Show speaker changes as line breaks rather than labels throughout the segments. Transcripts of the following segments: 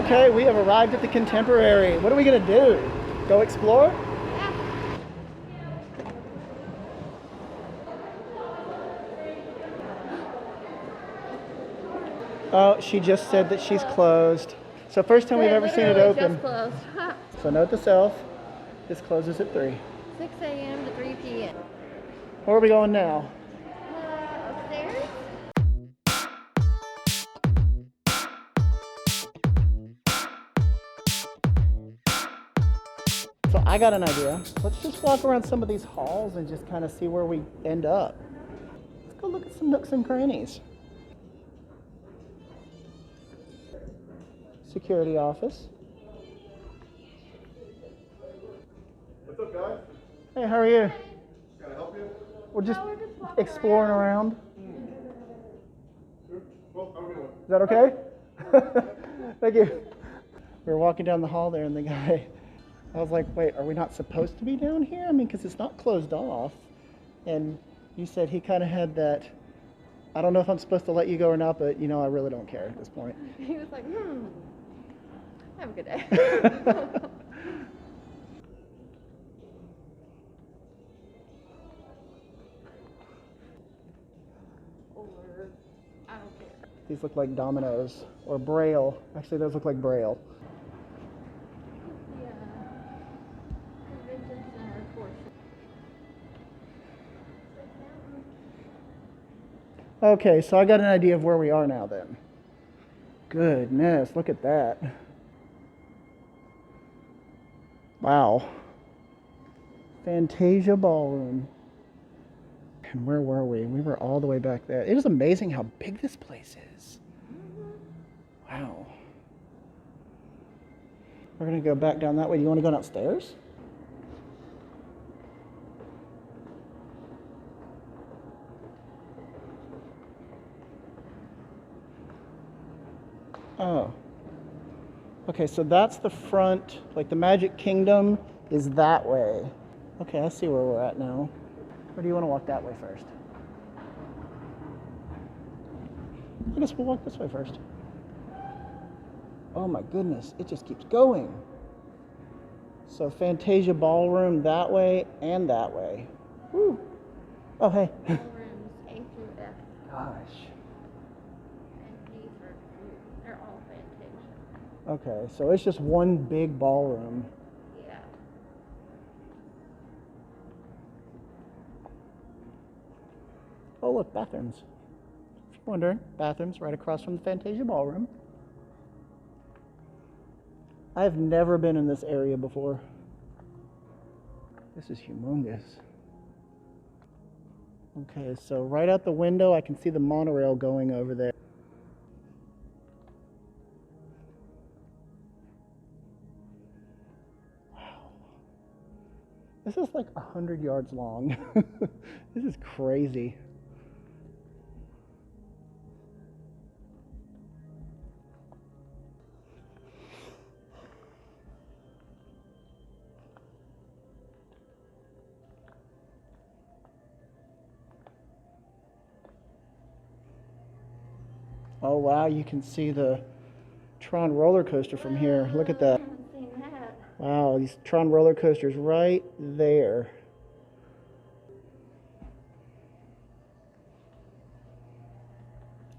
Okay, we have arrived at the Contemporary. What are we gonna do? Go explore?
Yeah.
Oh, she just said that she's closed. So first time we've ever seen it open.
Just closed.
So note to self, this closes at 3.
6 a.m. to 3 p.m.
Where are we going now?
Upstairs?
So I got an idea. Let's just walk around some of these halls and just kind of see where we end up. Let's go look at some nooks and crannies. Security office.
What's up, guys?
Hey, how are you?
Can I help you?
We're just exploring around.
Sure. Well, how are we doing?
Is that okay? Thank you. We were walking down the hall there and the guy, I was like, wait, are we not supposed to be down here? I mean, because it's not closed off. And you said he kind of had that, I don't know if I'm supposed to let you go or not, but you know, I really don't care at this point.
He was like, have a good day. Or, I don't care.
These look like dominoes or braille. Actually, those look like braille.
Yeah. Convention center portion.
Okay, so I got an idea of where we are now then. Goodness, look at that. Wow. Fantasia Ballroom. And where were we? We were all the way back there. It is amazing how big this place is. Wow. We're going to go back down that way. Do you want to go downstairs? Oh. Okay, so that's the front, like the Magic Kingdom is that way. Okay, I see where we're at now. Or do you want to walk that way first? I guess we'll walk this way first. Oh my goodness, it just keeps going. So Fantasia Ballroom that way and that way. Woo. Oh, hey.
Ballrooms A through F.
Gosh.
And these are, they're all Fantasia.
Okay, so it's just one big ballroom.
Yeah.
Oh, look, bathrooms. If you're wondering, bathrooms right across from the Fantasia Ballroom. I've never been in this area before. This is humongous. Okay, so right out the window, I can see the monorail going over there. Wow. This is like 100 yards long. This is crazy. Oh wow, you can see the Tron roller coaster from here. Look at that.
I haven't seen that.
Wow, these Tron roller coasters right there.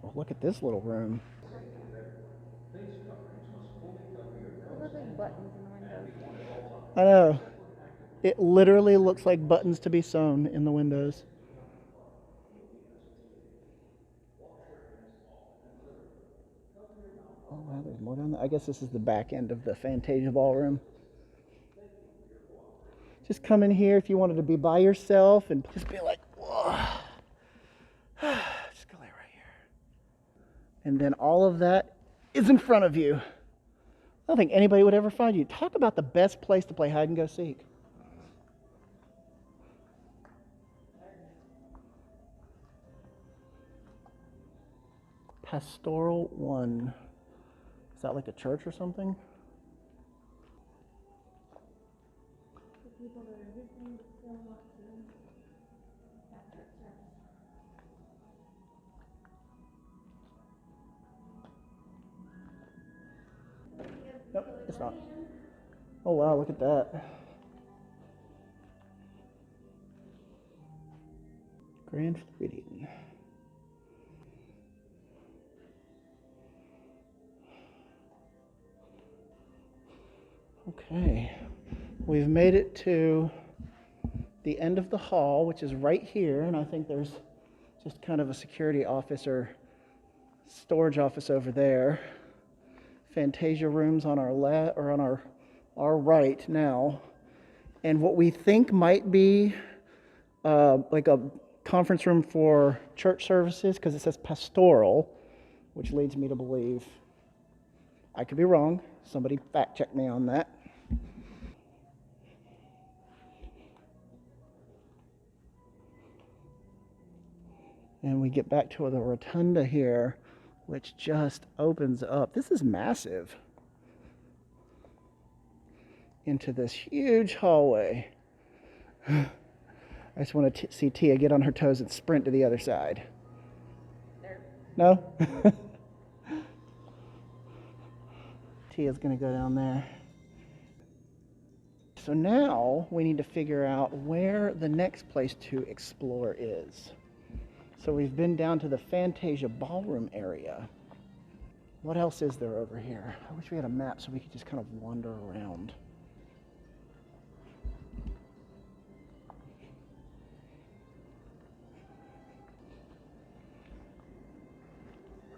Oh, look at this little room.
What are big buttons in the windows?
I know. It literally looks like buttons to be sewn in the windows. Oh wow, there's more down there. I guess this is the back end of the Fantasia Ballroom. Just come in here if you wanted to be by yourself and just be like, whoa. Just go lay right here. And then all of that is in front of you. I don't think anybody would ever find you. Talk about the best place to play hide and go seek. Pastoral 1. Is that like a church or something?
People that are visiting still want to have church service.
It's not. Oh wow, look at that. Grand Floridian. Okay, we've made it to the end of the hall, which is right here, and I think there's just kind of a security office or storage office over there. Fantasia rooms on our left or on our right now, and what we think might be like a conference room for church services, because it says Pastoral, which leads me to believe, I could be wrong, somebody fact check me on that. And we get back to the rotunda here, which just opens up. This is massive. Into this huge hallway. I just want to see Tia get on her toes and sprint to the other side. No? Tia's going to go down there. So now we need to figure out where the next place to explore is. So we've been down to the Fantasia Ballroom area. What else is there over here? I wish we had a map so we could just kind of wander around.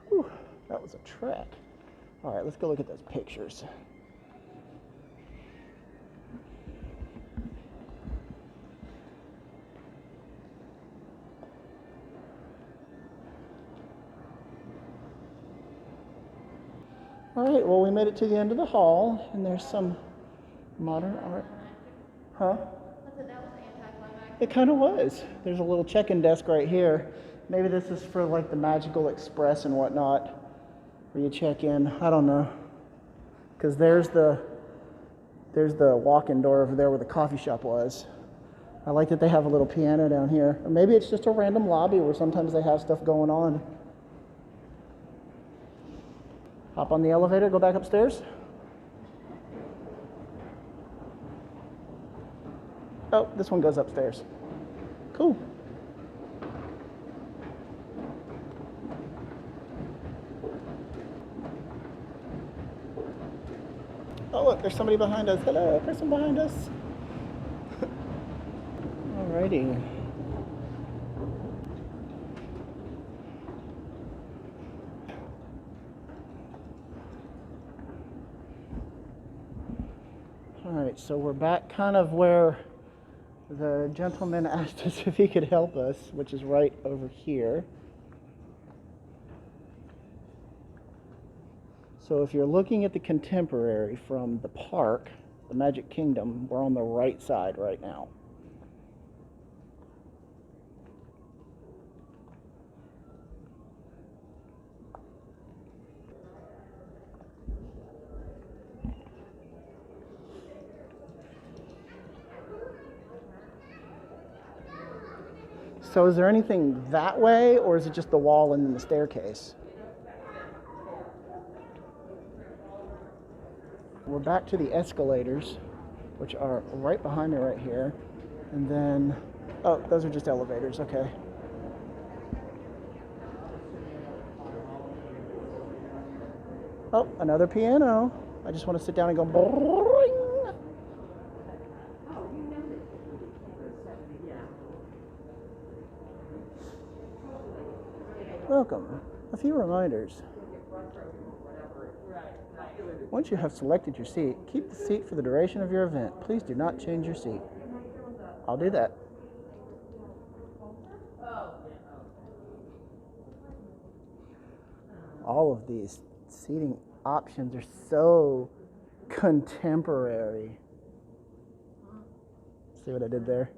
Whew, that was a trek. All right, let's go look at those pictures. All right, well, we made it to the end of the hall, and there's some modern art. Huh? It kind of was. There's a little check-in desk right here. Maybe this is for like the Magical Express and whatnot, where you check in. I don't know. Because there's the walk-in door over there where the coffee shop was. I like that they have a little piano down here. Or maybe it's just a random lobby where sometimes they have stuff going on. Hop on the elevator, go back upstairs. Oh, this one goes upstairs. Cool. Oh, look, there's somebody behind us. Hello, person behind us. Alrighty. Alright, so we're back kind of where the gentleman asked us if he could help us, which is right over here. So if you're looking at the Contemporary from the park, the Magic Kingdom, we're on the right side right now. So is there anything that way, or is it just the wall and then the staircase? We're back to the escalators, which are right behind me right here. And then, oh, those are just elevators, okay. Oh, another piano. I just want to sit down and go boing. Welcome. A few reminders. Once you have selected your seat, keep the seat for the duration of your event. Please do not change your seat. I'll do that. All of these seating options are so contemporary. See what I did there?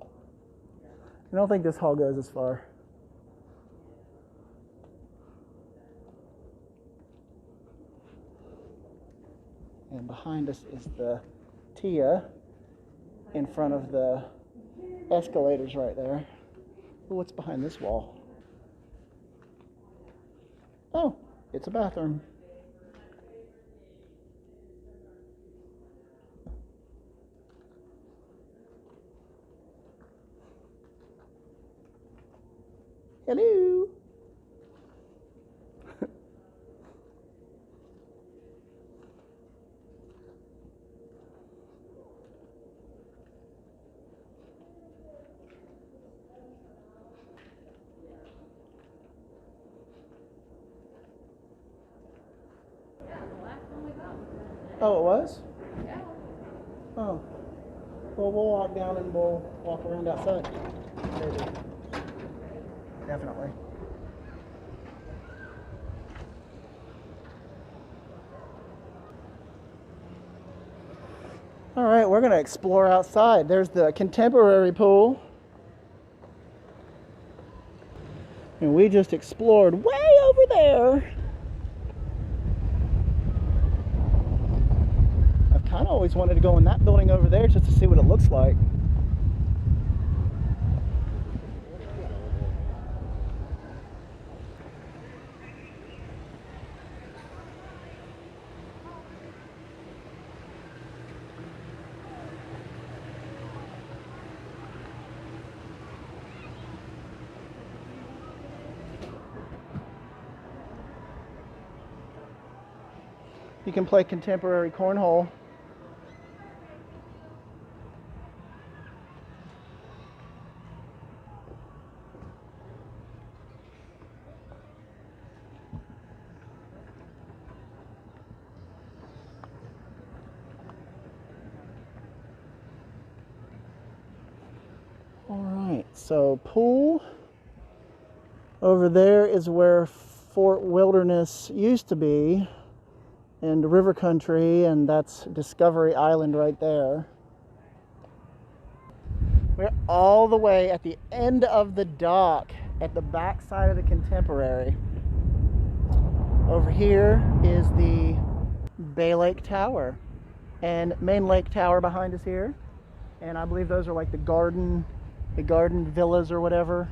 I don't think this hall goes as far. And behind us is the Tia in front of the escalators right there. Ooh, what's behind this wall? Oh, it's a bathroom. Hello. Oh, it was?
Yeah.
Oh. Well, we'll walk down and we'll walk around outside. Maybe. Definitely. All right, we're going to explore outside. There's the contemporary pool. And we just explored way over there. I've kind of always wanted to go in that building over there just to see what it looks like. You can play contemporary cornhole. All right, so pool. Over there is where Fort Wilderness used to be, and river country, and that's Discovery Island right there. We're all the way at the end of the dock at the back side of the Contemporary. Over here is the Bay Lake Tower and Main Lake Tower behind us here, and I believe those are like the garden villas or whatever.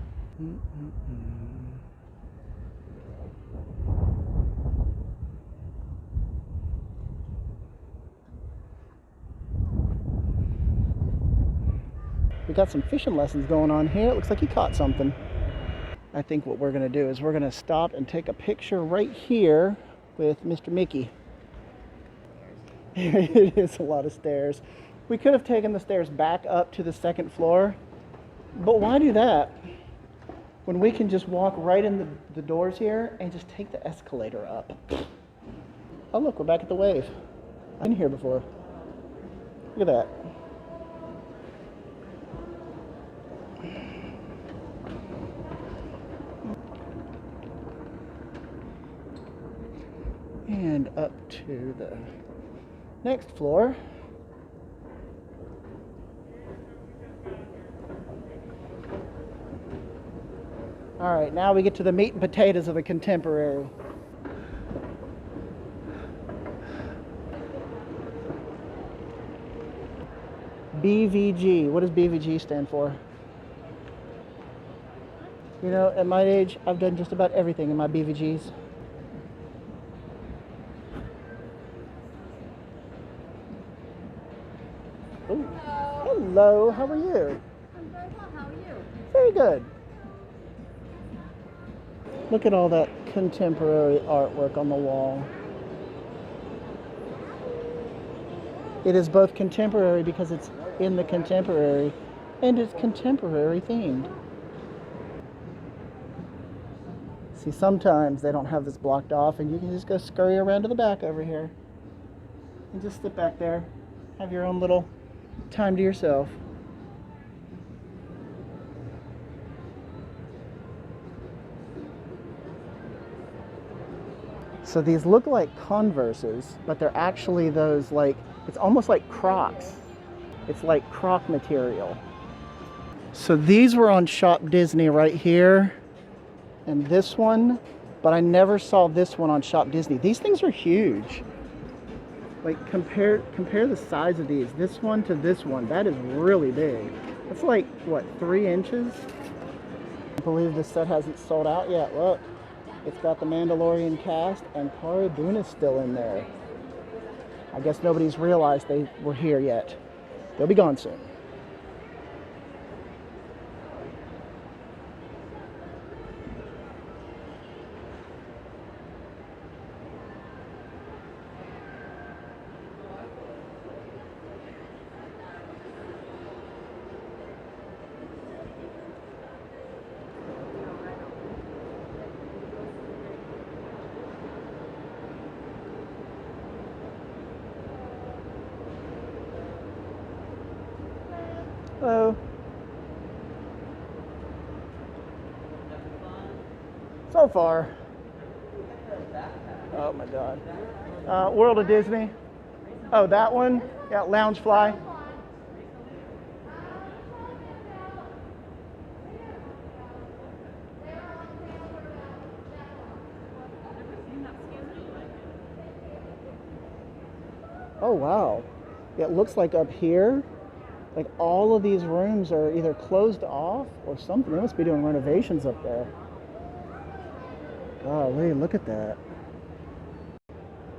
We got some fishing lessons going on here. It looks like he caught something. I think what we're going to do is we're going to stop and take a picture right here with Mr. Mickey. It is a lot of stairs. We could have taken the stairs back up to the second floor, but why do that when we can just walk right in the doors here and just take the escalator up? Oh look, we're back at the Wave. I've been here before. Look at that. And up to the next floor. All right, now we get to the meat and potatoes of the Contemporary. BVG. What does BVG stand for? You know, at my age, I've done just about everything in my BVGs. Ooh. Hello, how are you?
I'm very well. How are you?
Very good. Look at all that contemporary artwork on the wall. It is both contemporary because it's in the Contemporary, and it's contemporary themed. See, sometimes they don't have this blocked off, and you can just go scurry around to the back over here and just sit back there, have your own little time to yourself. So these look like Converses, but they're actually those, like, it's almost like Crocs. It's like Croc material. So these were on Shop Disney right here, and this one, but I never saw this one on Shop Disney. These things are huge. Like, compare the size of these. This one to this one, that is really big. It's like, what, 3 inches? I believe this set hasn't sold out yet. Look, it's got the Mandalorian cast, and Cara Dune's still in there. I guess nobody's realized they were here yet. They'll be gone soon. Hello. So far. Oh my God. World of Disney. Oh, that one? Yeah, Loungefly. Oh wow. It looks like up here, like all of these rooms are either closed off or something. They must be doing renovations up there. Golly, look at that.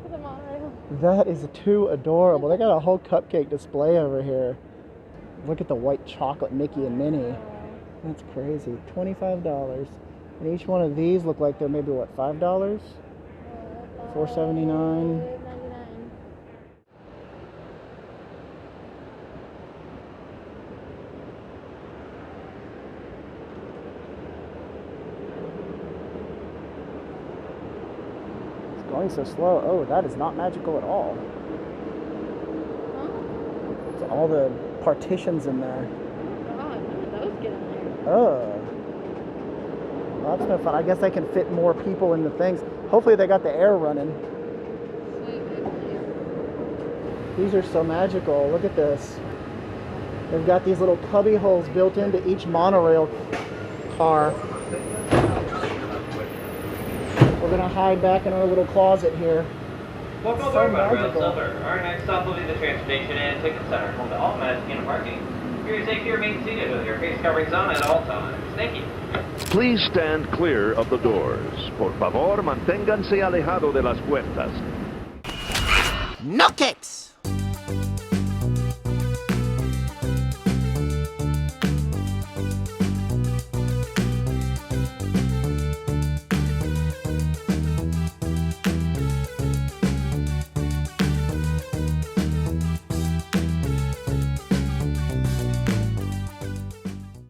The monorail.
That is too adorable. They got a whole cupcake display over here. Look at the white chocolate Mickey and Minnie. That's crazy. $25. And each one of these look like they're maybe what, $5? $4.79. Going so slow. Oh, that is not magical at all. It's all the partitions in there.
God, when did those get in there?
Oh. Well, that's no fun. I guess they can fit more people in the things. Hopefully they got the air running. These are so magical. Look at this. They've got these little cubby holes built into each monorail car. We're gonna hide back in our little closet here.
Welcome
So
to Monorail
magical.
Silver. Our next stop will be the train station and ticket center, home to all Mexican parking. For your safety, remain seated with your face coverings on at all times. Thank you.
Please stand clear of the doors. Por favor, manténganse alejado de las puertas.
Nook it!